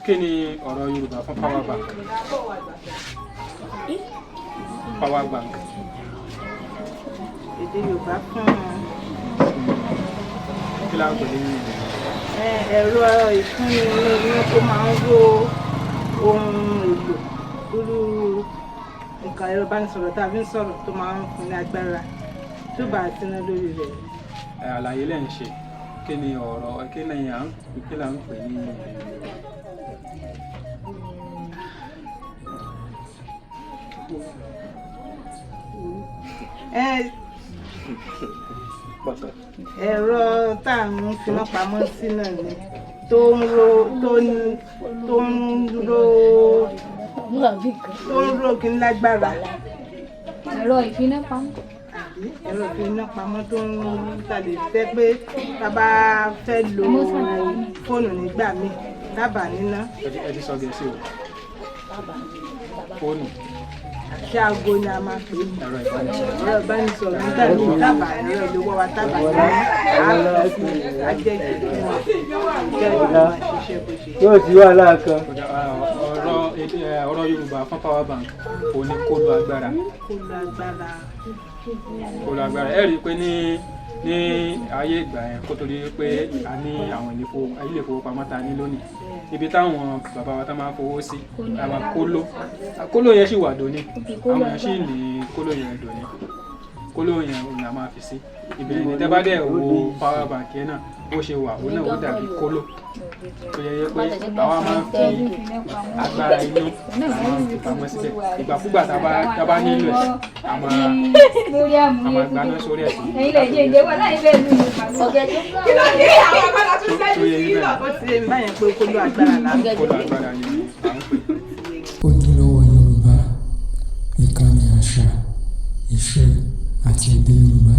kí ni ọ̀rọ̀ Yorùbá fún power bank? Power bank. Èdè Yorùbá fún kí la ń pè ní ẹ̀rọ ìfúnni iná tó máa ń ró ohun èlò lórí nǹkan ẹ̀rọ ìbánisọ̀rọ̀ tá a fi ń sọ̀rọ̀ tó máa ń fún ní agbára tó bá síná lórí rẹ̀. àlàyé lẹ́ ń ṣe kí ni ọ̀rọ̀ kí ni kí la ń pè ní ẹ̀rọ tá à ń finá pamọ́ sí náà ni tó ń ro kí n lágbára. Ẹ̀rọ ìfinápamọ́. Ẹ̀rọ ìfinápamọ́ tó ń tàbí fẹ́ pé tá a bá fẹ́ lo fóònù nígbà míì dábàá níná. ẹ ti sọ Gẹ̀ẹ́sì o fóònù àti aago ni a máa pè é. ẹ̀rọ ìbánisọ̀rọ̀. Ẹ̀rọ ìbánisọ̀rọ̀ nígbà tí dábàá ẹ̀rọ ìléwọ́ wa dábàá ní àlọ́fún ajẹ́jẹ́ fún wa jẹ́ ìgbà ìṣiṣẹ́ bó ṣe. Yóò sí wàhálà kan. ọ̀rọ̀ Yorùbá fún power bank ò ní kó lo agbára. Kó lo agbára. Ẹ rí i pé ní ayé ìgbà yẹn kó tó di pé a ní àwọn ilé ìfowópamọ́ ta ní lónìí ibi táwọn bàbá wa tá máa ń fowó sí àwọn kóló yẹn sì wà dòní àwọn yẹn sì ní kóló yẹn dòní kóló yẹn òun là máa fi sí ibẹ̀ ní tẹ́ bá dẹ̀ wo power bank yẹn náà bó ṣe wà òun náà ó dàbí kóló tó yẹ pé àwa máa ń fi agbára iná àwọn fi pamọ́ síbẹ̀ ìgbàkúgbà tá a bá nílò ẹ̀ a máa gbaná sórí ẹ̀ sí. Ẹ̀yin lè jẹ́ ìdè wà láì bẹ́ẹ̀ lù ọ̀gẹ̀ tó kí ló dé àwọn agbára tó sẹ́yìn sí ìlọ. Ó ti lè báyẹn pé kó lo agbára láti. Kó lo agbára ni à ń pè. Ojúlówó Yorùbá, ìkànnì àṣà, ìṣe àti èdè Yorùbá.